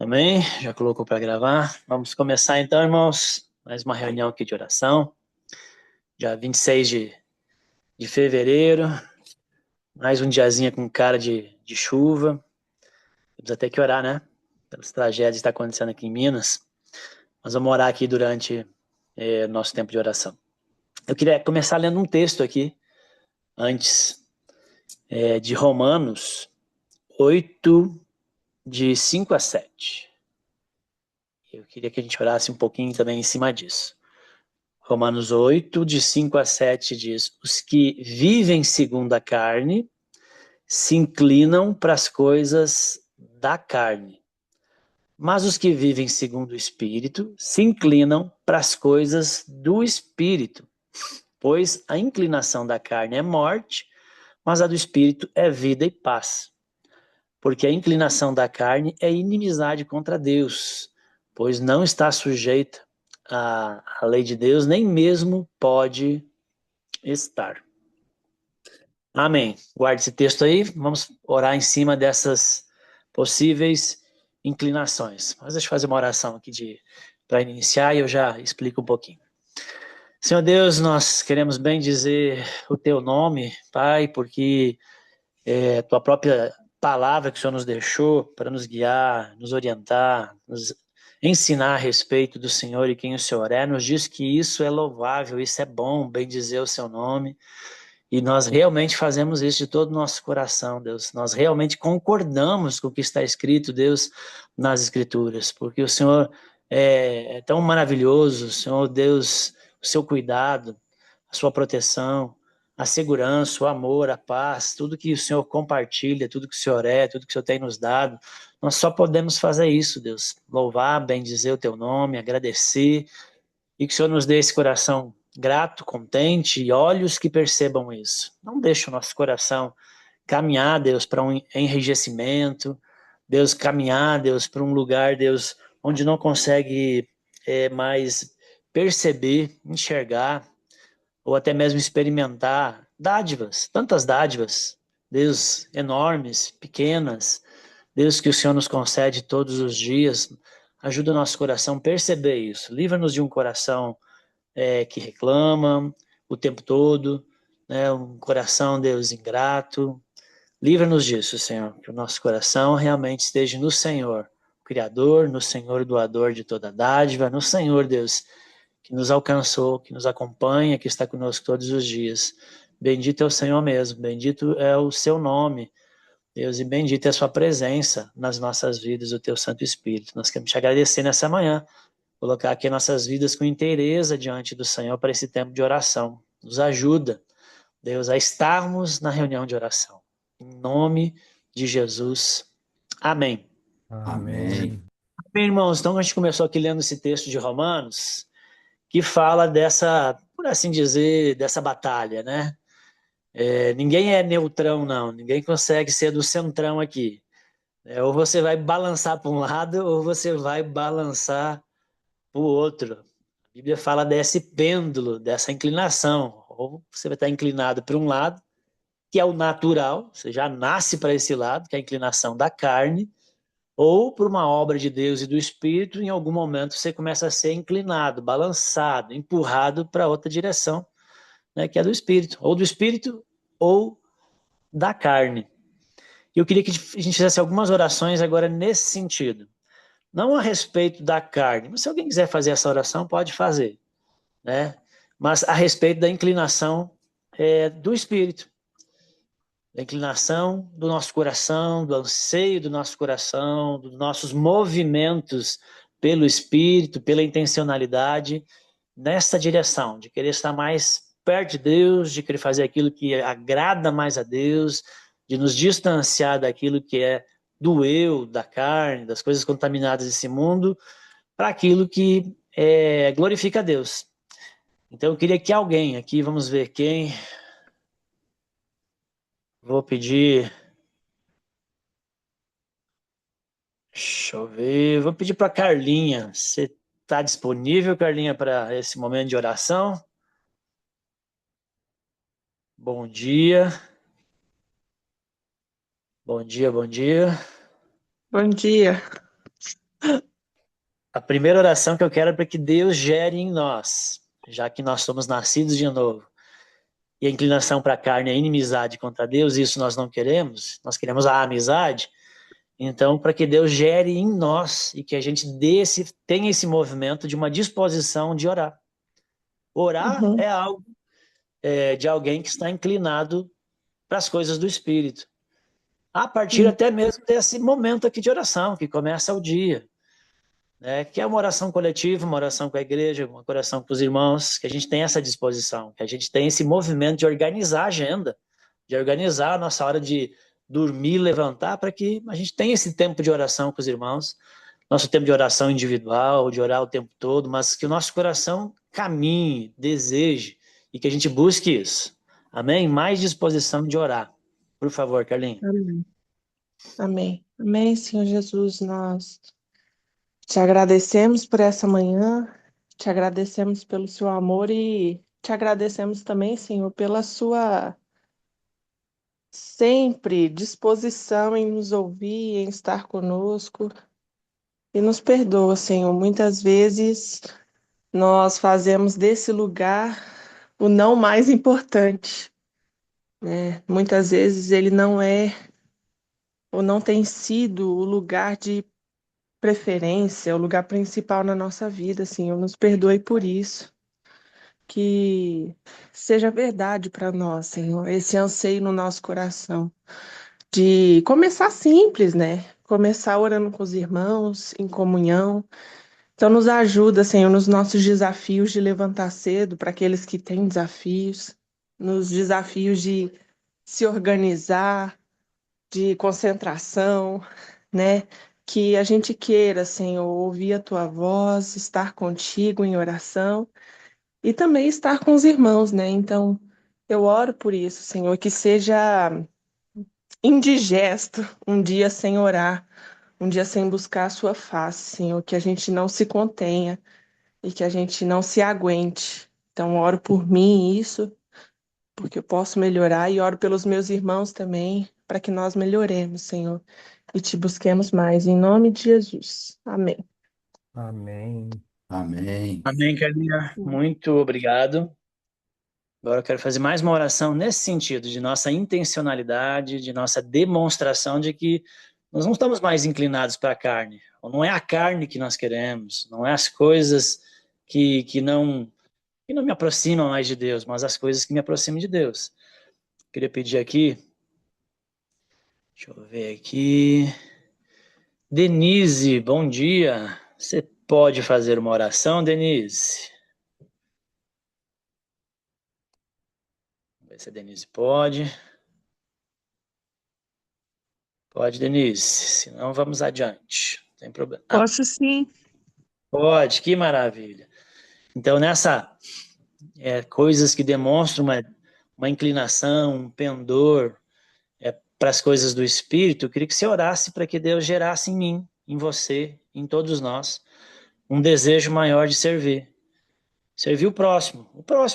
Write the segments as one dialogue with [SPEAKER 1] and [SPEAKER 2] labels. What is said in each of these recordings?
[SPEAKER 1] Amém? Já colocou para gravar? Vamos começar então, irmãos. Mais uma reunião aqui de oração. Dia 26 de fevereiro. Mais um diazinho com cara de chuva. Temos até que orar, né? Pelas tragédias que estão acontecendo aqui em Minas. Nós vamos orar aqui durante nosso tempo de oração. Eu queria começar lendo um texto aqui, antes, de Romanos 8, de 5 a 7. Eu queria que a gente orasse um pouquinho também em cima disso. Romanos 8, de 5 a 7 diz: os que vivem segundo a carne se inclinam para as coisas da carne, mas os que vivem segundo o Espírito se inclinam para as coisas do Espírito, pois a inclinação da carne é morte, mas a do Espírito é vida e paz. Porque a inclinação da carne é inimizade contra Deus, pois não está sujeita à lei de Deus, nem mesmo pode estar. Amém. Guarde esse texto aí. Vamos orar em cima dessas possíveis inclinações. Mas deixa eu fazer uma oração aqui para iniciar e eu já explico um pouquinho. Senhor Deus, nós queremos bem dizer o teu nome, Pai, porque tua própria palavra que o Senhor nos deixou para nos guiar, nos orientar, nos ensinar a respeito do Senhor e quem o Senhor é, nos diz que isso é louvável, isso é bom, bem dizer o seu nome. E nós realmente fazemos isso de todo o nosso coração, Deus. Nós realmente concordamos com o que está escrito, Deus, nas Escrituras, porque o Senhor é tão maravilhoso, o Senhor, Deus, o seu cuidado, a sua proteção, a segurança, o amor, a paz, tudo que o Senhor compartilha, tudo que o Senhor é, tudo que o Senhor tem nos dado, nós só podemos fazer isso, Deus. Louvar, bendizer o teu nome, agradecer, e que o Senhor nos dê esse coração grato, contente e olhos que percebam isso. Não deixe o nosso coração caminhar, Deus, para um enrijecimento, Deus, caminhar, Deus, para um lugar, Deus, onde não consegue mais perceber, enxergar, ou até mesmo experimentar dádivas, tantas dádivas, Deus, enormes, pequenas, Deus, que o Senhor nos concede todos os dias. Ajuda o nosso coração a perceber isso. Livra-nos de um coração que reclama o tempo todo, né? Um coração, Deus, ingrato. Livra-nos disso, Senhor, que o nosso coração realmente esteja no Senhor, Criador, no Senhor, doador de toda dádiva, no Senhor, Deus, que nos alcançou, que nos acompanha, que está conosco todos os dias. Bendito é o Senhor mesmo, bendito é o seu nome, Deus, e bendita é a sua presença nas nossas vidas, o teu Santo Espírito. Nós queremos te agradecer nessa manhã, colocar aqui nossas vidas com inteireza diante do Senhor para esse tempo de oração. Nos ajuda, Deus, a estarmos na reunião de oração. Em nome de Jesus. Amém.
[SPEAKER 2] Amém.
[SPEAKER 1] Bem, irmãos, então a gente começou aqui lendo esse texto de Romanos, que fala dessa, por assim dizer, dessa batalha, né? Ninguém é neutrão, não. Ninguém consegue ser do centrão aqui. Ou você vai balançar para um lado, ou você vai balançar para o outro. A Bíblia fala desse pêndulo, dessa inclinação. Ou você vai estar inclinado para um lado, que é o natural, você já nasce para esse lado, que é a inclinação da carne, ou por uma obra de Deus e do Espírito, em algum momento você começa a ser inclinado, balançado, empurrado para outra direção, né, que é do Espírito, ou da carne. E eu queria que a gente fizesse algumas orações agora nesse sentido. Não a respeito da carne, mas se alguém quiser fazer essa oração, pode fazer, né? Mas a respeito da inclinação do Espírito, da inclinação do nosso coração, do anseio do nosso coração, dos nossos movimentos pelo Espírito, pela intencionalidade, nessa direção, de querer estar mais perto de Deus, de querer fazer aquilo que agrada mais a Deus, de nos distanciar daquilo que é do eu, da carne, das coisas contaminadas desse mundo, para aquilo que glorifica a Deus. Então eu queria que alguém aqui, vamos ver quem, vou pedir. Deixa eu ver. Vou pedir para Carlinha. Você está disponível, Carlinha, para esse momento de oração? Bom dia. Bom dia, bom dia.
[SPEAKER 3] Bom dia.
[SPEAKER 1] A primeira oração que eu quero é para que Deus gere em nós, já que nós somos nascidos de novo. E a inclinação para a carne é inimizade contra Deus, isso nós queremos a amizade. Então, para que Deus gere em nós e que a gente tenha esse movimento de uma disposição de orar. Orar
[SPEAKER 2] Uhum,
[SPEAKER 1] é algo de alguém que está inclinado para as coisas do Espírito. A partir
[SPEAKER 2] sim.
[SPEAKER 1] até mesmo desse momento aqui de oração, que começa o dia, né? Que é uma oração coletiva, uma oração com a igreja, uma oração com os irmãos, que a gente tem essa disposição, que a gente tem esse movimento de organizar a agenda, de organizar a nossa hora de dormir, levantar, para que a gente tenha esse tempo de oração com os irmãos, nosso tempo de oração individual, de orar o tempo todo, mas que o nosso coração caminhe, deseje e que a gente busque isso. Amém? Mais disposição de orar. Por favor, Carlinhos.
[SPEAKER 2] Amém. Amém. Amém, Senhor Jesus. Nós te agradecemos por essa manhã, te agradecemos pelo seu amor e te agradecemos também, Senhor, pela sua sempre disposição em nos ouvir, em estar conosco. E nos perdoa, Senhor. Muitas vezes nós fazemos desse lugar o não mais importante, né? Muitas vezes ele não é ou não tem sido o lugar de preferência, o lugar principal na nossa vida, Senhor. Nos perdoe por isso. Que seja verdade para nós, Senhor, esse anseio no nosso coração de começar simples, né? Começar orando com os irmãos, em comunhão. Então, nos ajuda, Senhor, nos nossos desafios de levantar cedo, para aqueles que têm desafios, nos desafios de se organizar, de concentração, né? Que a gente queira, Senhor, ouvir a tua voz, estar contigo em oração e também estar com os irmãos, né? Então, eu oro por isso, Senhor, que seja indigesto um dia sem orar, um dia sem buscar a sua face, Senhor, que a gente não se contenha e que a gente não se aguente. Então, oro por mim isso, porque eu posso melhorar, e oro pelos meus irmãos também, para que nós melhoremos, Senhor, e te busquemos mais, em nome de Jesus. Amém.
[SPEAKER 3] Amém.
[SPEAKER 4] Amém.
[SPEAKER 1] Amém, Carlinhos. Muito obrigado. Agora eu quero fazer mais uma oração nesse sentido, de nossa intencionalidade, de nossa demonstração de que nós não estamos mais inclinados para a carne. Ou não é a carne que nós queremos, não é as coisas que não me aproximam mais de Deus, mas as coisas que me aproximam de Deus. Queria pedir aqui, deixa eu ver aqui. Denise, bom dia. Você pode fazer uma oração, Denise? Vamos ver se a Denise pode. Pode, Denise. Senão vamos adiante. Não tem problema. Ah,
[SPEAKER 5] Posso sim.
[SPEAKER 1] pode, que maravilha. Então, coisas que demonstram uma inclinação, um pendor para as coisas do Espírito, eu queria que você orasse para que Deus gerasse em mim, em você, em todos nós, um desejo maior de servir. Servir o próximo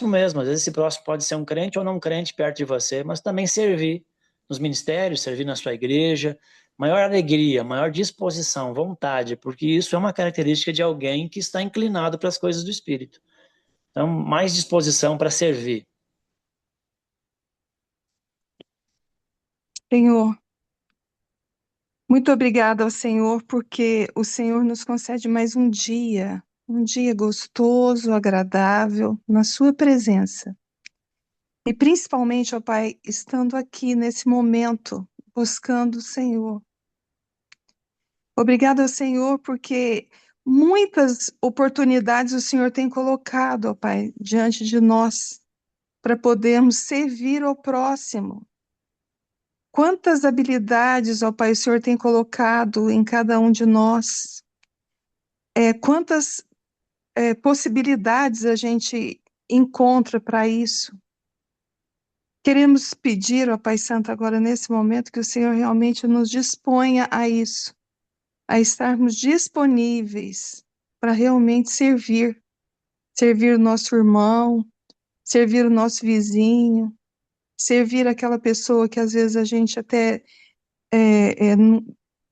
[SPEAKER 1] mesmo. Às vezes esse próximo pode ser um crente ou não crente perto de você, mas também servir nos ministérios, servir na sua igreja, maior alegria, maior disposição, vontade, porque isso é uma característica de alguém que está inclinado para as coisas do Espírito. Então, mais disposição para servir.
[SPEAKER 5] Senhor, muito obrigada ao Senhor, porque o Senhor nos concede mais um dia gostoso, agradável, na Sua presença. E principalmente, ó Pai, estando aqui nesse momento, buscando o Senhor. Obrigada ao Senhor, porque muitas oportunidades o Senhor tem colocado, ó Pai, diante de nós, para podermos servir ao próximo. Quantas habilidades, ó Pai, o Senhor tem colocado em cada um de nós? Quantas possibilidades a gente encontra para isso? Queremos pedir, ó Pai Santo, agora nesse momento, que o Senhor realmente nos disponha a isso, a estarmos disponíveis para realmente servir o nosso irmão, servir o nosso vizinho, servir aquela pessoa que às vezes a gente até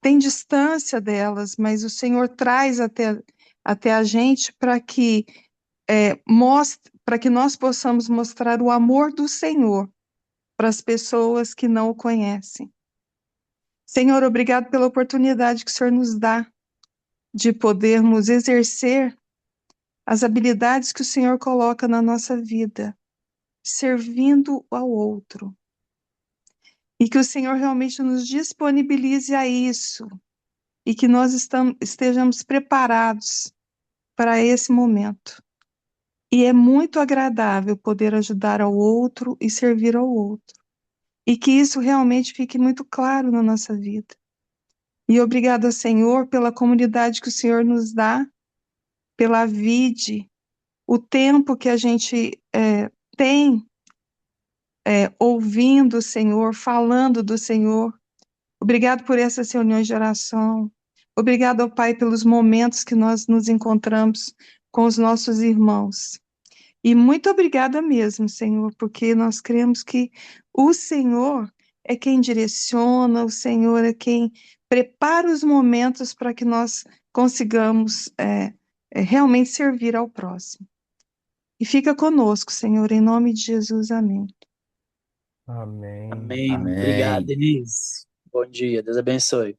[SPEAKER 5] tem distância delas, mas o Senhor traz até a gente para que para que nós possamos mostrar o amor do Senhor para as pessoas que não o conhecem. Senhor, obrigado pela oportunidade que o Senhor nos dá de podermos exercer as habilidades que o Senhor coloca na nossa vida, servindo ao outro. E que o Senhor realmente nos disponibilize a isso e que nós estejamos preparados para esse momento. E é muito agradável poder ajudar ao outro e servir ao outro. E que isso realmente fique muito claro na nossa vida. E obrigada, Senhor, pela comunidade que o Senhor nos dá, pela vide, o tempo que a gente tem ouvindo o Senhor, falando do Senhor. Obrigado por essas reuniões de oração. Obrigado, ó Pai, pelos momentos que nós nos encontramos com os nossos irmãos. E muito obrigada mesmo, Senhor, porque nós cremos que o Senhor é quem direciona, o Senhor é quem prepara os momentos para que nós consigamos realmente servir ao próximo. E fica conosco, Senhor, em nome de Jesus, amém.
[SPEAKER 3] Amém.
[SPEAKER 1] Amém. Obrigado,
[SPEAKER 4] Amém.
[SPEAKER 1] Denise. Bom dia, Deus abençoe.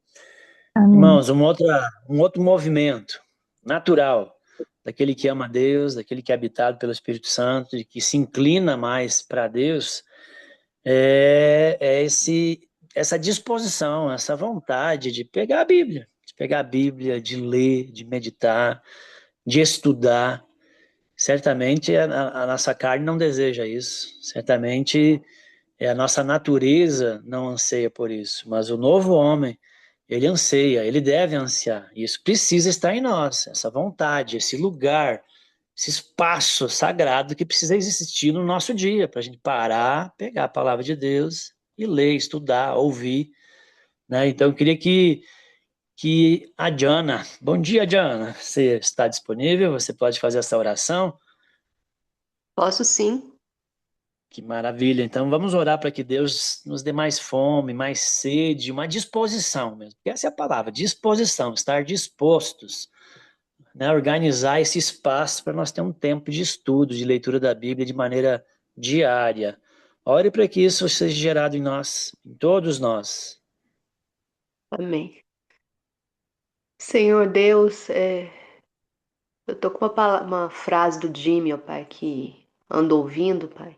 [SPEAKER 5] Amém.
[SPEAKER 1] Irmãos, um outro movimento natural daquele que ama a Deus, daquele que é habitado pelo Espírito Santo e que se inclina mais para Deus, é essa disposição, essa vontade de pegar a Bíblia, de ler, de meditar, de estudar. Certamente a nossa carne não deseja isso, certamente a nossa natureza não anseia por isso, mas o novo homem, ele anseia, ele deve ansiar. Isso precisa estar em nós, essa vontade, esse lugar, esse espaço sagrado que precisa existir no nosso dia, para a gente parar, pegar a palavra de Deus e ler, estudar, ouvir. Né? Então, eu queria que a Diana, bom dia, Diana, você está disponível? Você pode fazer essa oração?
[SPEAKER 6] Posso sim.
[SPEAKER 1] Que maravilha. Então vamos orar para que Deus nos dê mais fome, mais sede, uma disposição mesmo. Porque essa é a palavra, disposição, estar dispostos, né? Organizar esse espaço para nós ter um tempo de estudo, de leitura da Bíblia de maneira diária. Ore para que isso seja gerado em nós, em todos nós.
[SPEAKER 6] Amém. Senhor Deus, eu tô com uma frase do Jimmy, ó Pai, que ando ouvindo, Pai,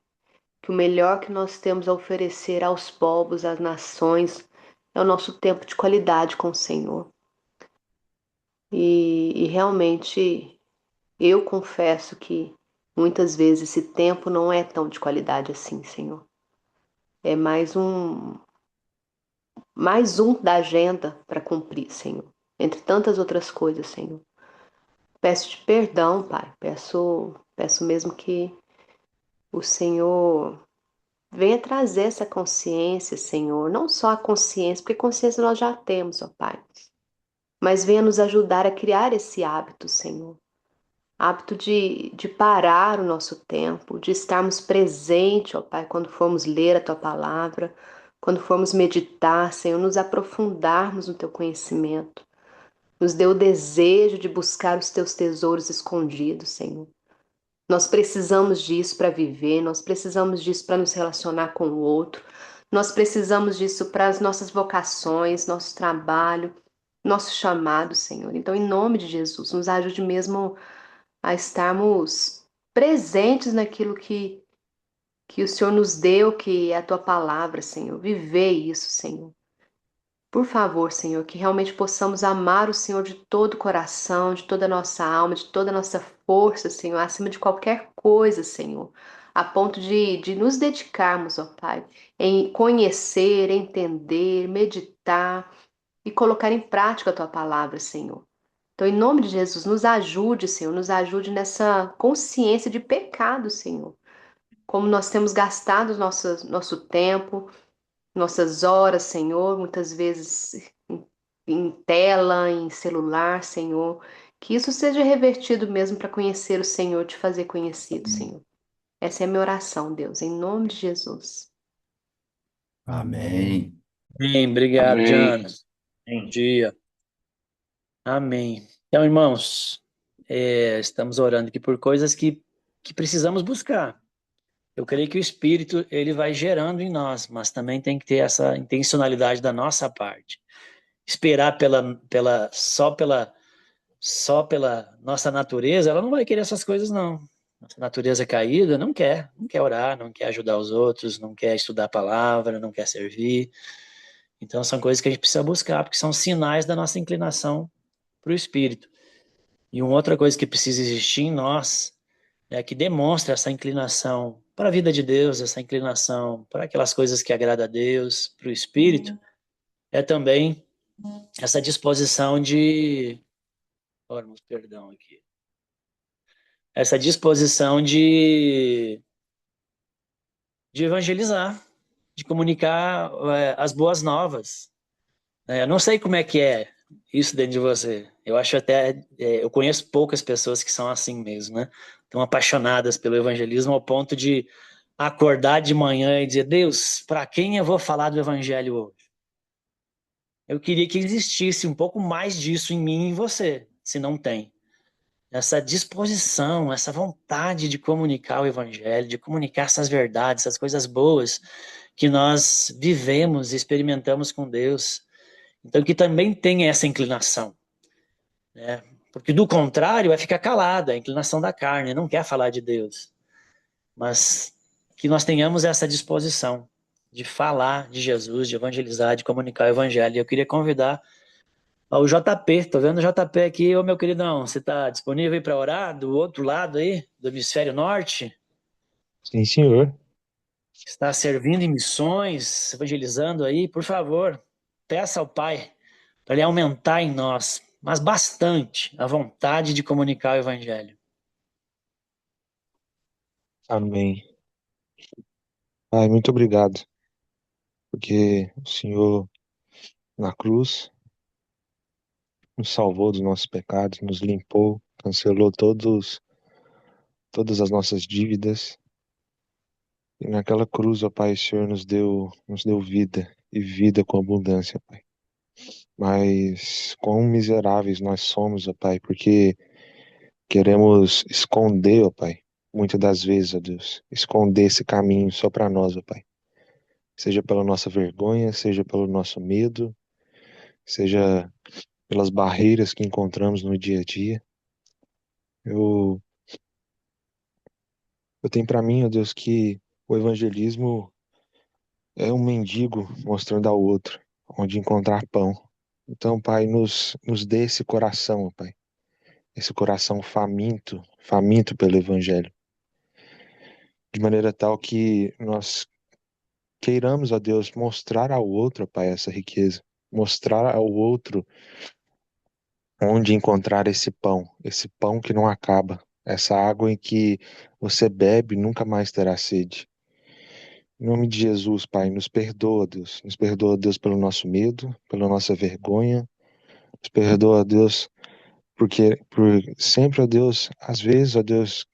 [SPEAKER 6] que o melhor que nós temos a oferecer aos povos, às nações, é o nosso tempo de qualidade com o Senhor. E realmente eu confesso que muitas vezes esse tempo não é tão de qualidade assim, Senhor. É mais um da agenda para cumprir, Senhor. Entre tantas outras coisas, Senhor. Peço-te perdão, Pai. Peço mesmo que o Senhor venha trazer essa consciência, Senhor. Não só a consciência, porque consciência nós já temos, ó Pai. Mas venha nos ajudar a criar esse hábito, Senhor. Hábito de parar o nosso tempo, de estarmos presentes, ó Pai, quando formos ler a Tua palavra, quando formos meditar, Senhor, nos aprofundarmos no Teu conhecimento. Nos dê o desejo de buscar os Teus tesouros escondidos, Senhor. Nós precisamos disso para viver, nós precisamos disso para nos relacionar com o outro, nós precisamos disso para as nossas vocações, nosso trabalho, nosso chamado, Senhor. Então, em nome de Jesus, nos ajude mesmo a estarmos presentes naquilo que o Senhor nos deu, que é a tua palavra, Senhor. Viver isso, Senhor. Por favor, Senhor, que realmente possamos amar o Senhor de todo o coração, de toda a nossa alma, de toda a nossa força, Senhor, acima de qualquer coisa, Senhor, a ponto de nos dedicarmos, ó Pai, em conhecer, entender, meditar e colocar em prática a tua palavra, Senhor. Então, em nome de Jesus, nos ajude, Senhor, nos ajude nessa consciência de pecado, Senhor. Como nós temos gastado nosso tempo, nossas horas, Senhor, muitas vezes em tela, em celular, Senhor. Que isso seja revertido mesmo para conhecer o Senhor, te fazer conhecido, Senhor. Essa é a minha oração, Deus, em nome de Jesus.
[SPEAKER 4] Amém.
[SPEAKER 1] Bem, obrigado,
[SPEAKER 7] Amém.
[SPEAKER 1] Diana. Bom dia. Amém. Então, irmãos, estamos orando aqui por coisas que precisamos buscar. Eu creio que o Espírito ele vai gerando em nós, mas também tem que ter essa intencionalidade da nossa parte. Esperar só pela nossa natureza, ela não vai querer essas coisas, não. Nossa natureza caída não quer orar, não quer ajudar os outros, não quer estudar a palavra, não quer servir. Então são coisas que a gente precisa buscar, porque são sinais da nossa inclinação para o Espírito. E uma outra coisa que precisa existir em nós que demonstra essa inclinação para a vida de Deus, essa inclinação para aquelas coisas que agradam a Deus, para o Espírito, é também essa disposição de. Ormos, perdão aqui. Essa disposição de evangelizar, de comunicar as boas novas. Eu não sei como é que é isso dentro de você. Eu acho até. Eu conheço poucas pessoas que são assim mesmo, né? Estão apaixonadas pelo evangelismo ao ponto de acordar de manhã e dizer: Deus, para quem eu vou falar do evangelho hoje? Eu queria que existisse um pouco mais disso em mim e em você, se não tem. Essa disposição, essa vontade de comunicar o evangelho, de comunicar essas verdades, essas coisas boas que nós vivemos e experimentamos com Deus. Então, que também tenha essa inclinação, né? Porque do contrário, vai ficar calada, a inclinação da carne, não quer falar de Deus. Mas que nós tenhamos essa disposição de falar de Jesus, de evangelizar, de comunicar o evangelho. E eu queria convidar o JP, tô vendo o JP aqui, ô meu queridão, você está disponível aí para orar do outro lado aí, do hemisfério norte?
[SPEAKER 4] Sim, senhor.
[SPEAKER 1] Está servindo em missões, evangelizando aí, por favor, peça ao Pai para Ele aumentar em nós, mas bastante, a vontade de comunicar o evangelho.
[SPEAKER 4] Amém. Pai, muito obrigado, porque o Senhor, na cruz, nos salvou dos nossos pecados, nos limpou, cancelou todas as nossas dívidas. E naquela cruz, ó Pai, o Senhor nos deu vida, e vida com abundância, Pai. Mas quão miseráveis nós somos, ó Pai, porque queremos esconder, ó Pai, muitas das vezes, ó Deus, esconder esse caminho só para nós, ó Pai. Seja pela nossa vergonha, seja pelo nosso medo, seja pelas barreiras que encontramos no dia a dia. Eu, eu tenho para mim, ó Deus, que o evangelismo é um mendigo mostrando ao outro onde encontrar pão. Então, Pai, nos dê esse coração, ó Pai, esse coração faminto, faminto pelo evangelho, de maneira tal que nós queiramos, ó Deus, mostrar ao outro, ó Pai, essa riqueza, mostrar ao outro onde encontrar esse pão que não acaba, essa água em que você bebe e nunca mais terá sede. Em nome de Jesus, Pai, nos perdoa, Deus. Nos perdoa, Deus, pelo nosso medo, pela nossa vergonha. Nos perdoa, Deus, por sempre, ó Deus, às vezes, ó Deus,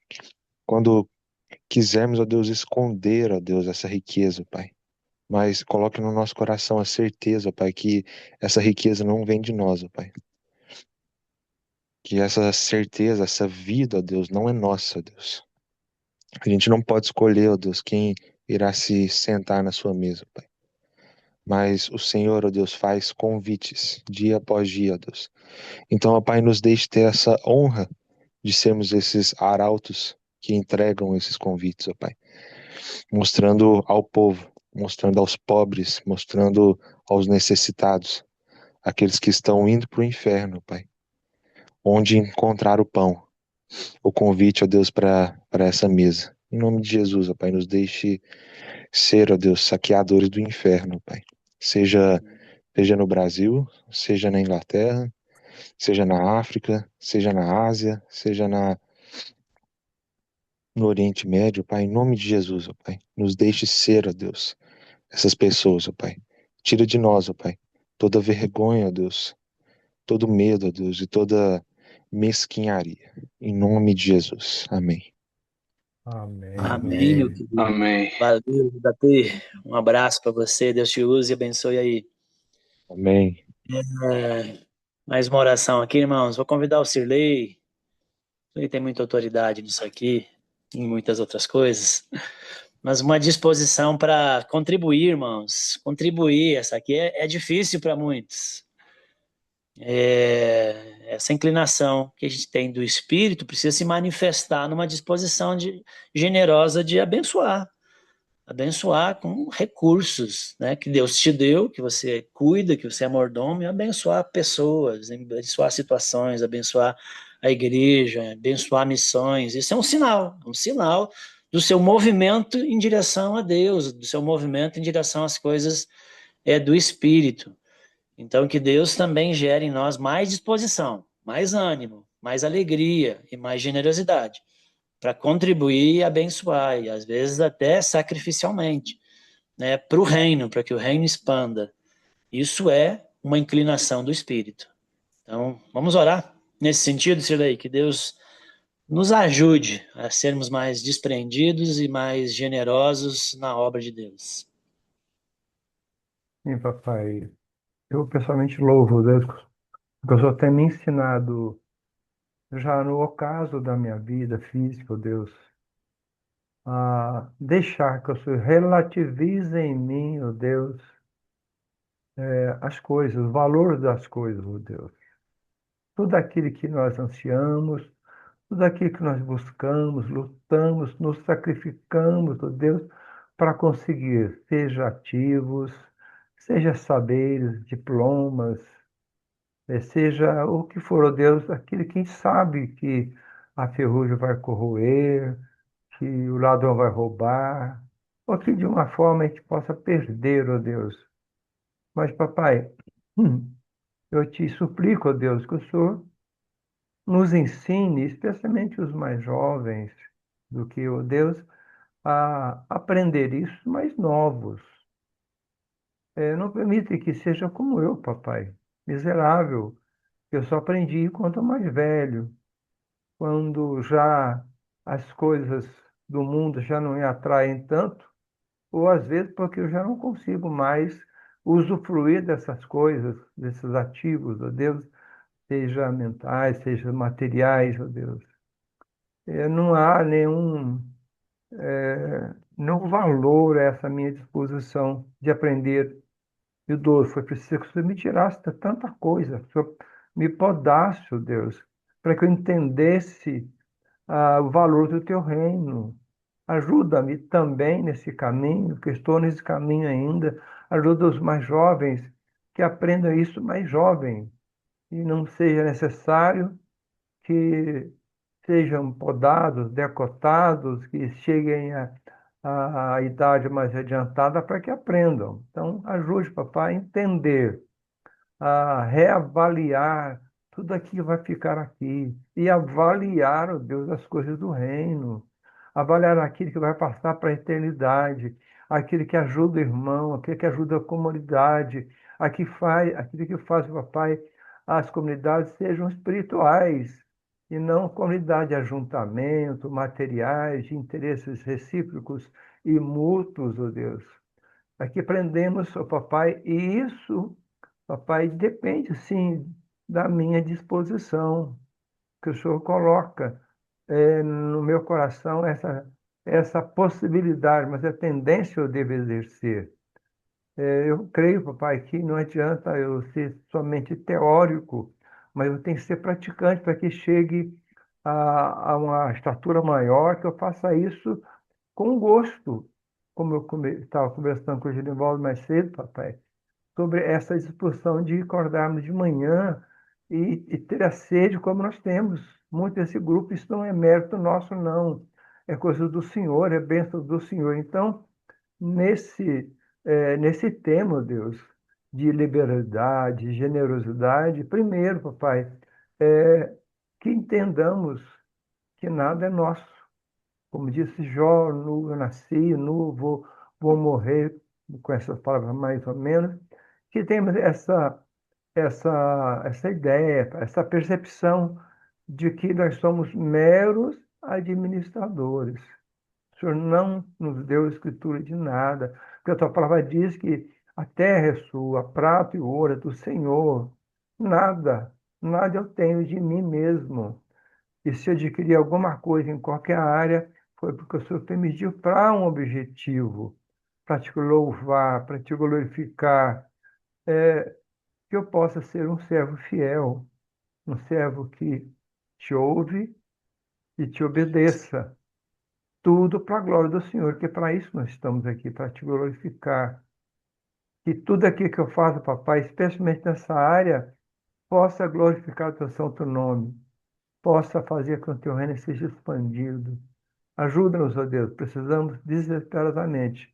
[SPEAKER 4] quando quisermos, ó Deus, esconder, ó Deus, essa riqueza, Pai. Mas coloque no nosso coração a certeza, ó Pai, que essa riqueza não vem de nós, ó Pai. Que essa certeza, essa vida, ó Deus, não é nossa, ó Deus. A gente não pode escolher, ó Deus, quem irá se sentar na sua mesa, Pai. Mas o Senhor, ó Deus, faz convites dia após dia, ó Deus. Então, ó Pai, nos deixe ter essa honra de sermos esses arautos que entregam esses convites, ó Pai. Mostrando ao povo, mostrando aos pobres, mostrando aos necessitados, aqueles que estão indo para o inferno, Pai. Onde encontrar o pão, o convite, ó Deus, para essa mesa. Em nome de Jesus, ó Pai, nos deixe ser, ó Deus, saqueadores do inferno, Pai. Seja no Brasil, seja na Inglaterra, seja na África, seja na Ásia, seja no Oriente Médio, Pai, em nome de Jesus, ó Pai. Nos deixe ser, ó Deus, essas pessoas, ó Pai. Tira de nós, ó Pai, toda vergonha, ó Deus, todo medo, ó Deus, e toda mesquinharia. Em nome de Jesus. Amém.
[SPEAKER 3] Amém.
[SPEAKER 1] Amém, meu
[SPEAKER 7] Amém.
[SPEAKER 1] querido.
[SPEAKER 7] Amém.
[SPEAKER 1] Valeu, JP. Um abraço para você. Deus te use e abençoe aí.
[SPEAKER 4] Amém.
[SPEAKER 1] Mais uma oração aqui, irmãos. Vou convidar o Sirlei. Ele tem muita autoridade nisso aqui, em muitas outras coisas. Mas uma disposição para contribuir, irmãos. Contribuir. Essa aqui é difícil para muitos. Essa inclinação que a gente tem do Espírito precisa se manifestar numa disposição generosa de abençoar. Abençoar com recursos, né, que Deus te deu, que você cuida, que você é mordomo, e abençoar pessoas, abençoar situações, abençoar a igreja, abençoar missões. Isso é um sinal do seu movimento em direção a Deus, do seu movimento em direção às coisas do Espírito. Então, que Deus também gere em nós mais disposição, mais ânimo, mais alegria e mais generosidade para contribuir e abençoar, e às vezes até sacrificialmente, né, para o reino, para que o reino expanda. Isso é uma inclinação do Espírito. Então, vamos orar nesse sentido, Sirlei, que Deus nos ajude a sermos mais desprendidos e mais generosos na obra de Deus.
[SPEAKER 3] Sim, papai. Eu pessoalmente louvo Deus, porque o Senhor tem me ensinado já no ocaso da minha vida física, ó Deus, a deixar que o Senhor relativize em mim, ó Deus, as coisas, o valor das coisas, ó Deus. Tudo aquilo que nós ansiamos, tudo aquilo que nós buscamos, lutamos, nos sacrificamos, ó Deus, para conseguir, seja ativos, seja saberes, diplomas, seja o que for, ó Deus, aquele que sabe que a ferrugem vai corroer, que o ladrão vai roubar, ou que de uma forma a gente possa perder, ó Deus. Mas, papai, eu te suplico, ó Deus, que o Senhor nos ensine, especialmente os mais jovens do que o Deus, a aprender isso, mais novos. Não permite que seja como eu, papai, miserável. Eu só aprendi quanto mais velho, quando já as coisas do mundo já não me atraem tanto, ou às vezes porque eu já não consigo mais usufruir dessas coisas, desses ativos, ó Deus, seja mentais, seja materiais, ó Deus. Não há nenhum valor a essa minha disposição de aprender. E dor, foi preciso que o Senhor me tirasse de tanta coisa, que o Senhor me podasse, ó Deus, para que eu entendesse o valor do teu reino. Ajuda-me também nesse caminho, que estou nesse caminho ainda. Ajuda os mais jovens que aprendam isso mais jovem e não seja necessário que sejam podados, decotados, que cheguem à idade mais adiantada para que aprendam. Então, ajude, papai, a entender, a reavaliar tudo aquilo que vai ficar aqui e avaliar, ó Deus, as coisas do reino, avaliar aquilo que vai passar para a eternidade, aquilo que ajuda o irmão, aquilo que ajuda a comunidade, aquilo que faz, papai, as comunidades sejam espirituais e não comunidade de ajuntamento, materiais, de interesses recíprocos e mútuos, ó Deus. Aqui aprendemos, ó papai, e isso, papai, depende sim da minha disposição, que o Senhor coloca no meu coração essa possibilidade, mas a tendência eu devo exercer. Eu creio, papai, que não adianta eu ser somente teórico, mas eu tenho que ser praticante para que chegue a uma estatura maior, que eu faça isso com gosto, como eu estava conversando com o Genivaldo mais cedo, papai, sobre essa disposição de acordarmos de manhã e ter a sede como nós temos. Muito desse grupo, isso não é mérito nosso, não. É coisa do Senhor, é bênção do Senhor. Então, nesse tema, Deus, de liberalidade, generosidade, primeiro, papai, que entendamos que nada é nosso. Como disse Jó, nu eu nasci, nu vou morrer, com essas palavras mais ou menos, que temos essa ideia, essa percepção de que nós somos meros administradores. O Senhor não nos deu escritura de nada, porque a tua palavra diz que A terra é sua, a prata e o ouro é do Senhor. Nada, nada eu tenho de mim mesmo. E se eu adquirir alguma coisa em qualquer área, foi porque o Senhor permitiu para um objetivo, para te louvar, para te glorificar, que eu possa ser um servo fiel, um servo que te ouve e te obedeça. Tudo para a glória do Senhor, que é para isso nós estamos aqui, para te glorificar. Que tudo aquilo que eu faço, papai, especialmente nessa área, possa glorificar o teu santo nome, possa fazer com que o teu reino seja expandido. Ajuda-nos, ó Deus, precisamos desesperadamente.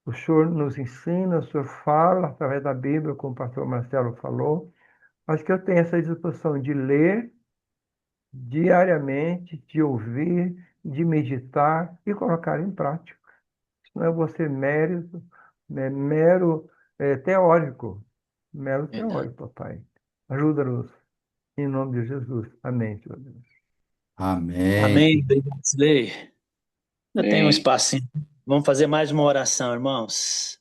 [SPEAKER 3] O Senhor nos ensina, o Senhor fala através da Bíblia, como o pastor Marcelo falou, mas que eu tenha essa disposição de ler diariamente, de ouvir, de meditar e colocar em prática. Não é você mérito, mero teórico, mero
[SPEAKER 1] Verdade.
[SPEAKER 3] teórico, papai. Ajuda-nos, em nome de Jesus. Amém, Senhor Deus.
[SPEAKER 7] Amém.
[SPEAKER 1] Amém. Obrigado, Slay. Ainda tem um
[SPEAKER 8] Amém.
[SPEAKER 1] espacinho. Vamos fazer mais uma oração, irmãos.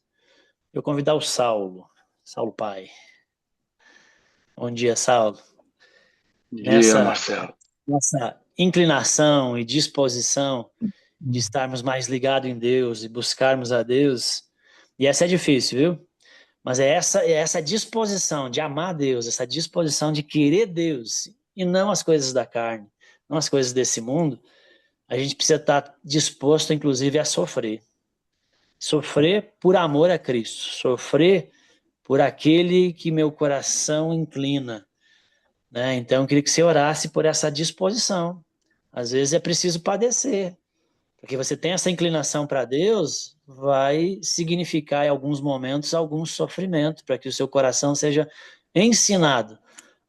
[SPEAKER 1] Eu convidar o Saulo. Saulo Pai. Bom dia, Saulo.
[SPEAKER 8] Bom dia,
[SPEAKER 1] Nessa
[SPEAKER 8] Marcelo.
[SPEAKER 1] nossa inclinação e disposição de estarmos mais ligados em Deus e buscarmos a Deus, e essa é difícil, viu? Mas é essa disposição de amar a Deus, essa disposição de querer Deus e não as coisas da carne, não as coisas desse mundo, a gente precisa estar disposto, inclusive, a sofrer. Sofrer por amor a Cristo, sofrer por aquele que meu coração inclina, né? Então, eu queria que você orasse por essa disposição. Às vezes é preciso padecer, porque você tem essa inclinação para Deus, vai significar em alguns momentos algum sofrimento, para que o seu coração seja ensinado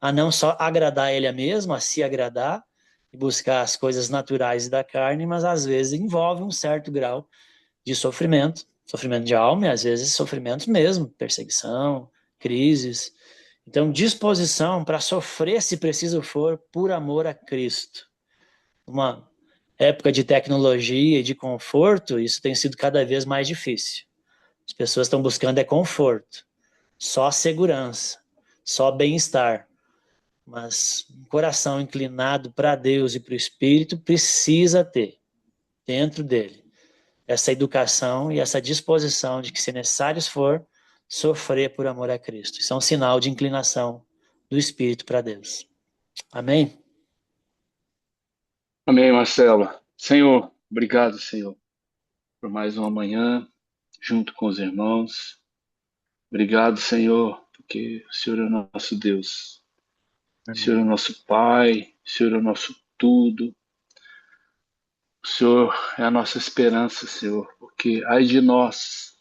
[SPEAKER 1] a não só agradar a Ele mesmo, a se agradar e buscar as coisas naturais da carne, mas às vezes envolve um certo grau de sofrimento, sofrimento de alma e às vezes sofrimento mesmo, perseguição, crises. Então, disposição para sofrer, se preciso for, por amor a Cristo. Uma época de tecnologia e de conforto, isso tem sido cada vez mais difícil. As pessoas estão buscando é conforto, só segurança, só bem-estar. Mas um coração inclinado para Deus e para o Espírito precisa ter, dentro dele, essa educação e essa disposição de que, se necessário for, sofrer por amor a Cristo. Isso é um sinal de inclinação do Espírito para Deus. Amém?
[SPEAKER 8] Amém, Marcelo. Senhor, obrigado, Senhor, por mais uma manhã junto com os irmãos. Obrigado, Senhor, porque o Senhor é o nosso Deus. O Senhor é o nosso Pai, o Senhor é o nosso tudo. O Senhor é a nossa esperança, Senhor, porque ai de nós,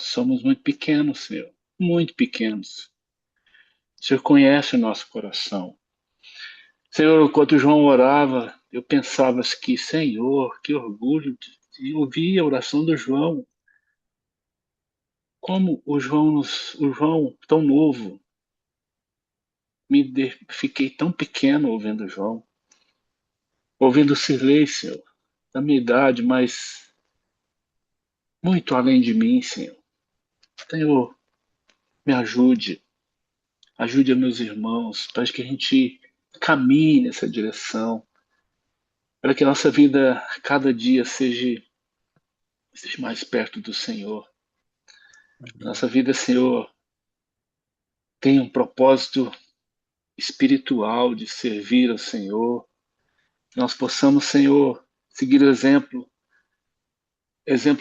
[SPEAKER 8] somos muito pequenos, Senhor, muito pequenos. O Senhor conhece o nosso coração. Senhor, enquanto João orava, eu pensava que, Senhor, que orgulho de ouvir a oração do João. Como o João tão novo, fiquei tão pequeno ouvindo o João, ouvindo o Cirlei, Senhor, da minha idade, mas muito além de mim, Senhor. Senhor, me ajude a meus irmãos, para que a gente caminhe nessa direção, para que a nossa vida cada dia seja mais perto do Senhor. Nossa vida, Senhor, tem um propósito espiritual de servir ao Senhor. Que nós possamos, Senhor, seguir o exemplo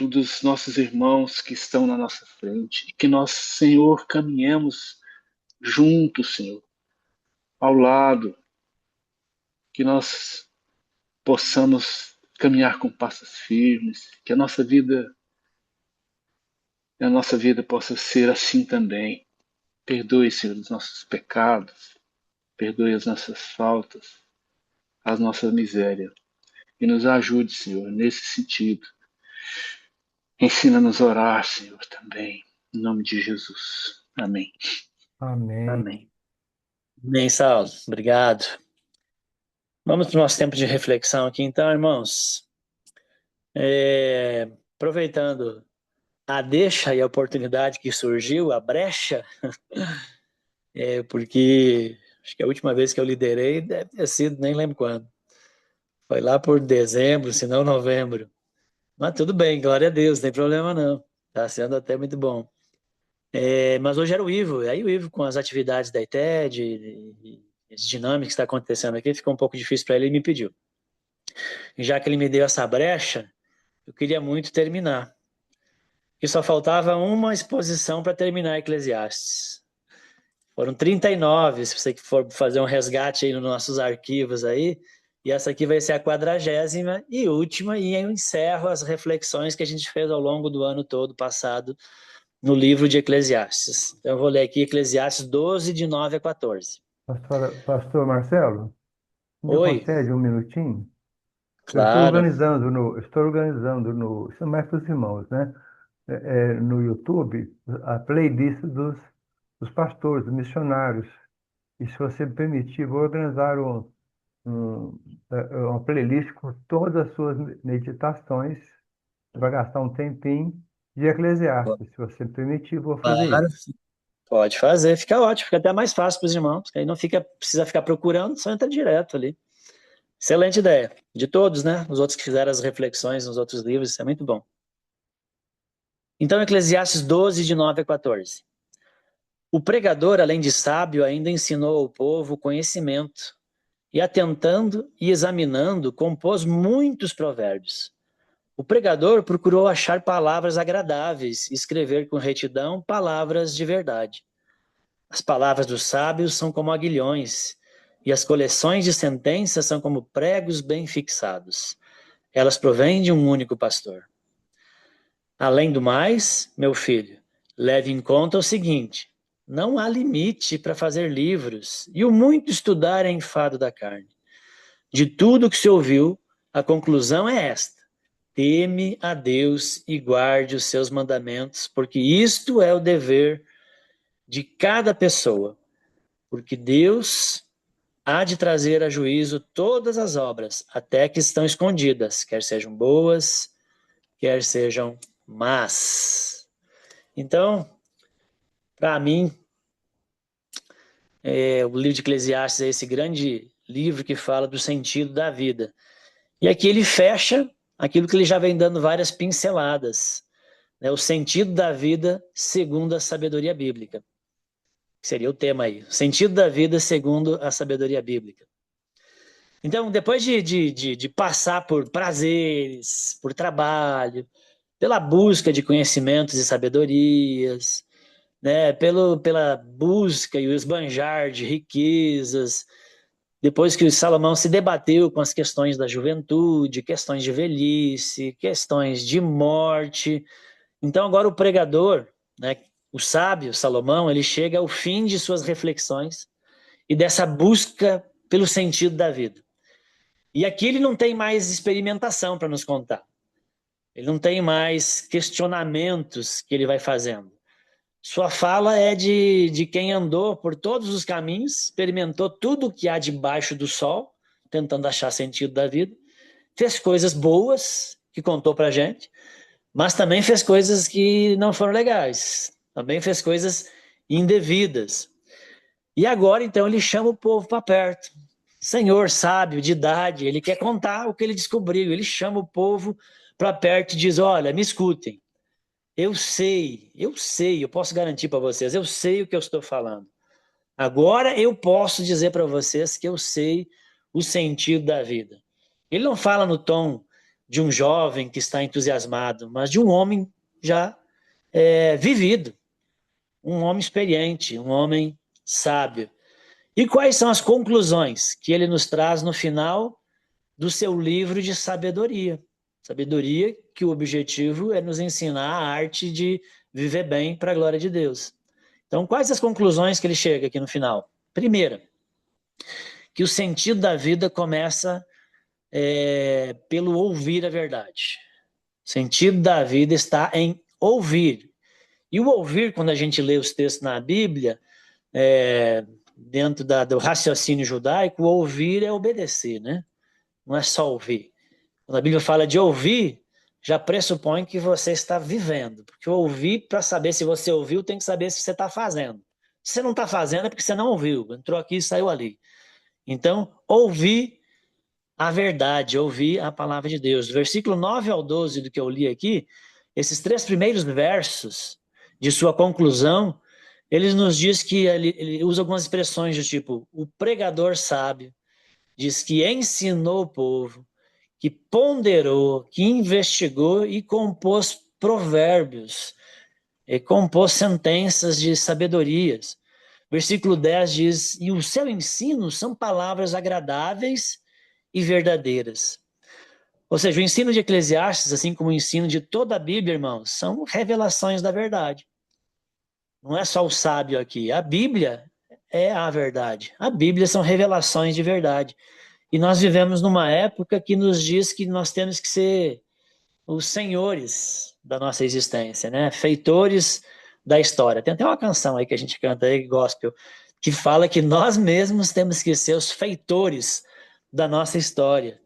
[SPEAKER 8] dos nossos irmãos que estão na nossa frente. E que nós, Senhor, caminhemos juntos, Senhor, ao lado. Que nós possamos caminhar com passos firmes. Que a nossa vida possa ser assim também. Perdoe, Senhor, os nossos pecados. Perdoe as nossas faltas, as nossas misérias. E nos ajude, Senhor, nesse sentido. Ensina-nos a orar, Senhor, também. Em nome de Jesus. Amém.
[SPEAKER 3] Amém.
[SPEAKER 1] Amém. Amém, Saulo. Obrigado. Vamos para o nosso tempo de reflexão aqui, então, irmãos. Aproveitando a deixa e a oportunidade que surgiu, a brecha, porque acho que a última vez que eu liderei deve ter sido, nem lembro quando. Foi lá por dezembro, se não novembro. Mas tudo bem, glória a Deus, não tem problema não. Está sendo até muito bom. Mas hoje era o Ivo, aí o Ivo com as atividades da ITED, e as dinâmicas que está acontecendo aqui, ficou um pouco difícil para ele e me pediu. E já que ele me deu essa brecha, eu queria muito terminar. E só faltava uma exposição para terminar Eclesiastes. Foram 39, se você for fazer um resgate aí nos nossos arquivos aí, e essa aqui vai ser a 40ª e última, e eu encerro as reflexões que a gente fez ao longo do ano todo passado no livro de Eclesiastes. Então eu vou ler aqui Eclesiastes 12, de 9 a 14.
[SPEAKER 3] Pastor Marcelo, me
[SPEAKER 1] Oi,
[SPEAKER 3] concede um minutinho? Eu
[SPEAKER 1] claro.
[SPEAKER 3] estou organizando isso é mais para os irmãos, né? No YouTube, a playlist dos pastores, dos missionários. E se você me permitir, vou organizar uma playlist com todas as suas meditações. Vai gastar um tempinho de Eclesiastes. Se você me permitir, vou fazer
[SPEAKER 1] Claro,
[SPEAKER 3] isso.
[SPEAKER 1] pode fazer, fica ótimo, fica até mais fácil para os irmãos, aí não precisa ficar procurando, só entra direto ali. Excelente ideia. De todos, né? Os outros que fizeram as reflexões nos outros livros, isso é muito bom. Então, Eclesiastes 12, de 9 a 14. O pregador, além de sábio, ainda ensinou ao povo conhecimento, e atentando e examinando, compôs muitos provérbios. O pregador procurou achar palavras agradáveis e escrever com retidão palavras de verdade. As palavras dos sábios são como aguilhões, e as coleções de sentenças são como pregos bem fixados. Elas provêm de um único pastor. Além do mais, meu filho, leve em conta o seguinte: não há limite para fazer livros, e o muito estudar é enfado da carne. De tudo que se ouviu, a conclusão é esta: teme a Deus e guarde os seus mandamentos, porque isto é o dever de cada pessoa, porque Deus há de trazer a juízo todas as obras, até que estão escondidas, quer sejam boas, quer sejam más. Então, para mim, o livro de Eclesiastes é esse grande livro que fala do sentido da vida. E aqui ele fecha aquilo que ele já vem dando várias pinceladas, né? O sentido da vida segundo a sabedoria bíblica. Seria o tema aí. O sentido da vida segundo a sabedoria bíblica. Então, depois de passar por prazeres, por trabalho, pela busca de conhecimentos e sabedorias, né, pela busca e o esbanjar de riquezas, depois que Salomão se debateu com as questões da juventude, questões de velhice, questões de morte, então agora o pregador, né, o sábio Salomão, ele chega ao fim de suas reflexões e dessa busca pelo sentido da vida. E aqui ele não tem mais experimentação para nos contar. Ele não tem mais questionamentos que ele vai fazendo. Sua fala é de quem andou por todos os caminhos, experimentou tudo que há debaixo do sol, tentando achar sentido da vida, fez coisas boas que contou para a gente, mas também fez coisas que não foram legais, também fez coisas indevidas. E agora, então, ele chama o povo para perto. Senhor sábio, de idade, ele quer contar o que ele descobriu, ele chama o povo para perto e diz: olha, me escutem. Eu sei, eu posso garantir para vocês, eu sei o que eu estou falando. Agora eu posso dizer para vocês que eu sei o sentido da vida. Ele não fala no tom de um jovem que está entusiasmado, mas de um homem já vivido, um homem experiente, um homem sábio. E quais são as conclusões que ele nos traz no final do seu livro de sabedoria? Sabedoria que o objetivo é nos ensinar a arte de viver bem para a glória de Deus. Então, quais as conclusões que ele chega aqui no final? Primeira, que o sentido da vida começa pelo ouvir a verdade. O sentido da vida está em ouvir. E o ouvir, quando a gente lê os textos na Bíblia, dentro do raciocínio judaico, o ouvir é obedecer, né? Não é só ouvir. Quando a Bíblia fala de ouvir, já pressupõe que você está vivendo. Porque ouvir, para saber se você ouviu, tem que saber se você está fazendo. Se você não está fazendo, é porque você não ouviu. Entrou aqui e saiu ali. Então, ouvir a verdade, ouvir a palavra de Deus. Do versículo 9 ao 12 do que eu li aqui, esses 3 primeiros versos de sua conclusão, ele nos diz que ele usa algumas expressões do tipo, o pregador sábio diz que ensinou o povo, que ponderou, que investigou e compôs provérbios, e compôs sentenças de sabedorias. Versículo 10 diz, e o seu ensino são palavras agradáveis e verdadeiras. Ou seja, o ensino de Eclesiastes, assim como o ensino de toda a Bíblia, irmãos, são revelações da verdade. Não é só o sábio aqui. A Bíblia é a verdade. A Bíblia são revelações de verdade. E nós vivemos numa época que nos diz que nós temos que ser os senhores da nossa existência, né? Feitores da história. Tem até uma canção aí que a gente canta aí, gospel, que fala que nós mesmos temos que ser os feitores da nossa história,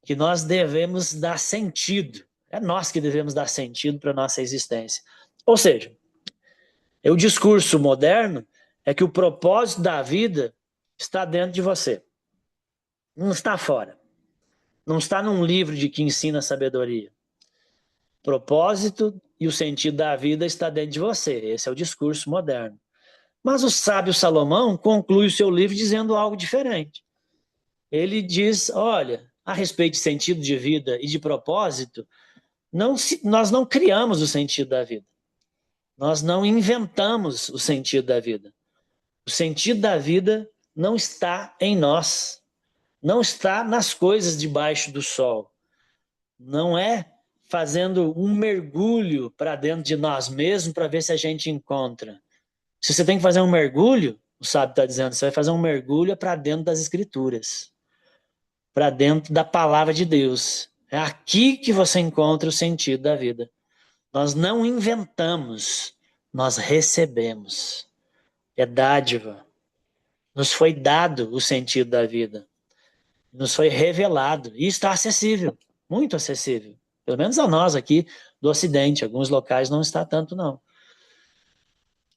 [SPEAKER 1] que nós devemos dar sentido. É nós que devemos dar sentido para a nossa existência. Ou seja, o discurso moderno é que o propósito da vida está dentro de você. Não está fora. Não está num livro de que ensina sabedoria. O propósito e o sentido da vida está dentro de você. Esse é o discurso moderno. Mas o sábio Salomão conclui o seu livro dizendo algo diferente. Ele diz, olha, a respeito de sentido de vida e de propósito, nós não criamos o sentido da vida. Nós não inventamos o sentido da vida. O sentido da vida não está em nós. Não está nas coisas debaixo do sol. Não é fazendo um mergulho para dentro de nós mesmos para ver se a gente encontra. Se você tem que fazer um mergulho, o sábio está dizendo, você vai fazer um mergulho para dentro das Escrituras, para dentro da palavra de Deus. É aqui que você encontra o sentido da vida. Nós não inventamos, nós recebemos. É dádiva. Nos foi dado o sentido da vida. Nos foi revelado. E está acessível, muito acessível. Pelo menos a nós aqui do Ocidente. Alguns locais não está tanto, não.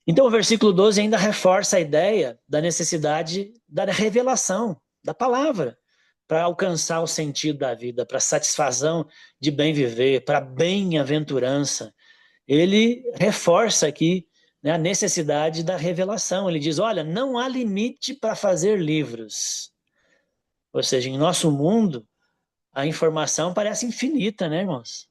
[SPEAKER 1] Então o versículo 12 ainda reforça a ideia da necessidade da revelação da palavra para alcançar o sentido da vida, para satisfação de bem viver, para bem-aventurança. Ele reforça aqui, né, a necessidade da revelação. Ele diz, olha, não há limite para fazer livros. Ou seja, em nosso mundo, a informação parece infinita, né, irmãos?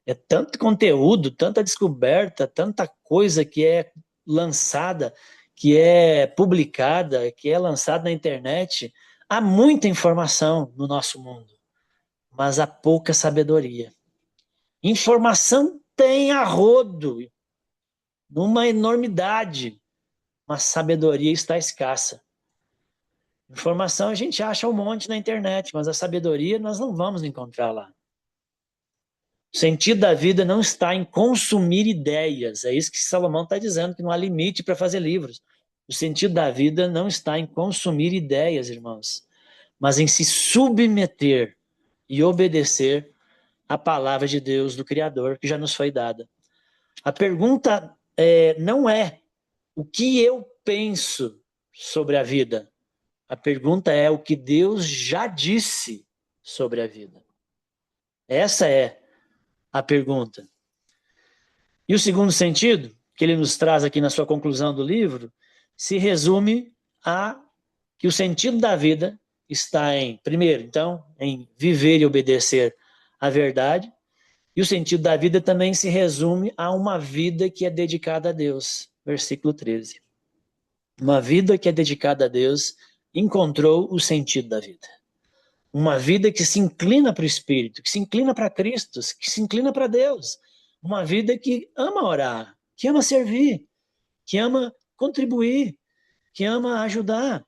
[SPEAKER 1] É tanto conteúdo, tanta descoberta, tanta coisa que é lançada, que é publicada, que é lançada na internet. Há muita informação no nosso mundo, mas há pouca sabedoria. Informação tem a rodo, numa enormidade, mas sabedoria está escassa. Informação a gente acha um monte na internet, mas a sabedoria nós não vamos encontrar lá. O sentido da vida não está em consumir ideias. É isso que Salomão está dizendo, que não há limite para fazer livros. O sentido da vida não está em consumir ideias, irmãos, mas em se submeter e obedecer à palavra de Deus, do Criador, que já nos foi dada. A pergunta não é o que eu penso sobre a vida. A pergunta é o que Deus já disse sobre a vida. Essa é a pergunta. E o segundo sentido, que ele nos traz aqui na sua conclusão do livro, se resume a que o sentido da vida está em, primeiro, então, em viver e obedecer à verdade, e o sentido da vida também se resume a uma vida que é dedicada a Deus. Versículo 13. Uma vida que é dedicada a Deus encontrou o sentido da vida. Uma vida que se inclina para o Espírito, que se inclina para Cristo, que se inclina para Deus. Uma vida que ama orar, que ama servir, que ama contribuir, que ama ajudar,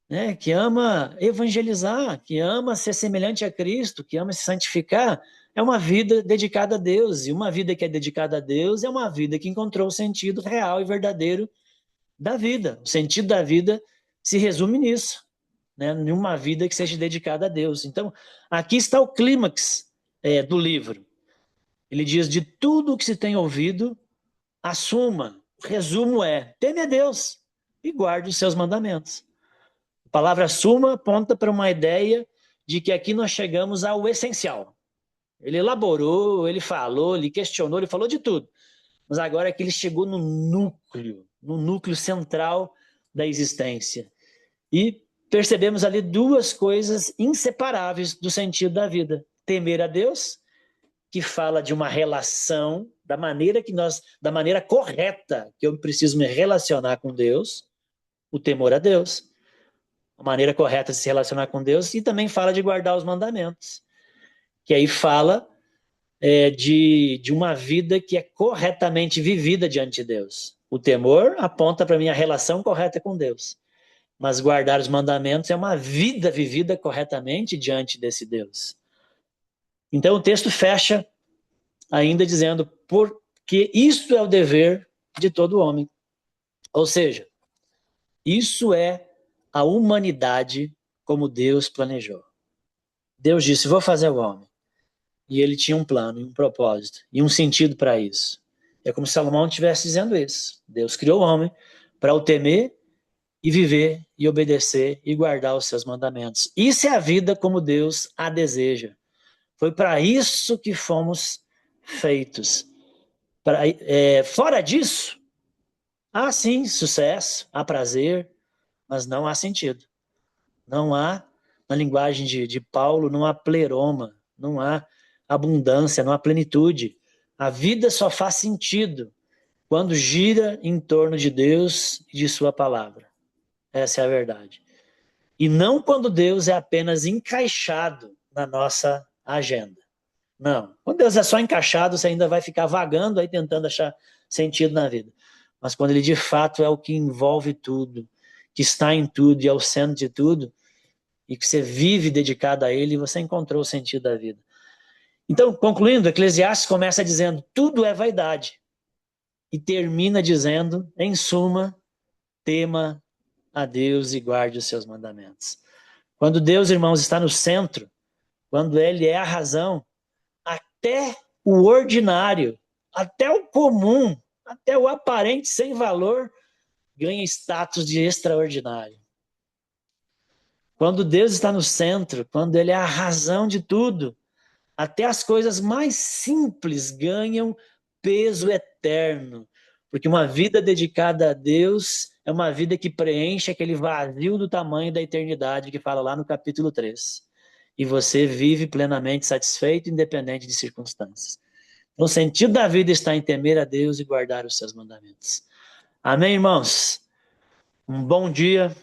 [SPEAKER 1] né? Que ama evangelizar, que ama ser semelhante a Cristo, que ama se santificar. É uma vida dedicada a Deus. E uma vida que é dedicada a Deus é uma vida que encontrou o sentido real e verdadeiro da vida. O sentido da vida se resume nisso, né? Em uma vida que seja dedicada a Deus. Então, aqui está o clímax do livro. Ele diz: de tudo o que se tem ouvido, assuma. O resumo é: teme a Deus e guarde os seus mandamentos. A palavra assuma aponta para uma ideia de que aqui nós chegamos ao essencial. Ele elaborou, ele falou, ele questionou, ele falou de tudo. Mas agora é que ele chegou no núcleo central da existência. E percebemos ali duas coisas inseparáveis do sentido da vida. Temer a Deus, que fala de uma relação, da maneira correta que eu preciso me relacionar com Deus, o temor a Deus, a maneira correta de se relacionar com Deus, e também fala de guardar os mandamentos, que aí fala de uma vida que é corretamente vivida diante de Deus. O temor aponta para a minha relação correta com Deus, mas guardar os mandamentos é uma vida vivida corretamente diante desse Deus. Então o texto fecha ainda dizendo: porque isso é o dever de todo homem. Ou seja, isso é a humanidade como Deus planejou. Deus disse: vou fazer o homem. E ele tinha um plano, um propósito e um sentido para isso. É como se Salomão estivesse dizendo isso. Deus criou o homem para o temer e viver e obedecer e guardar os seus mandamentos. Isso é a vida como Deus a deseja. Foi para isso que fomos feitos. Fora disso, há sim sucesso, há prazer, mas não há sentido. Não há, na linguagem de Paulo, não há pleroma, não há abundância, não há plenitude. A vida só faz sentido quando gira em torno de Deus e de sua palavra. Essa é a verdade. E não quando Deus é apenas encaixado na nossa agenda. Não. Quando Deus é só encaixado, você ainda vai ficar vagando aí tentando achar sentido na vida. Mas quando ele de fato é o que envolve tudo, que está em tudo e é o centro de tudo, e que você vive dedicado a ele, você encontrou o sentido da vida. Então, concluindo, Eclesiastes começa dizendo: tudo é vaidade. E termina dizendo, em suma, tema a Deus e guarde os seus mandamentos. Quando Deus, irmãos, está no centro, quando ele é a razão, até o ordinário, até o comum, até o aparente sem valor, ganha status de extraordinário. Quando Deus está no centro, quando ele é a razão de tudo, até as coisas mais simples ganham peso eterno. Porque uma vida dedicada a Deus é uma vida que preenche aquele vazio do tamanho da eternidade que fala lá no capítulo 3. E você vive plenamente satisfeito, independente de circunstâncias. O sentido da vida está em temer a Deus e guardar os seus mandamentos. Amém, irmãos? Um bom dia,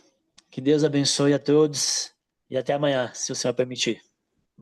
[SPEAKER 1] que Deus abençoe a todos e até amanhã, se o Senhor permitir.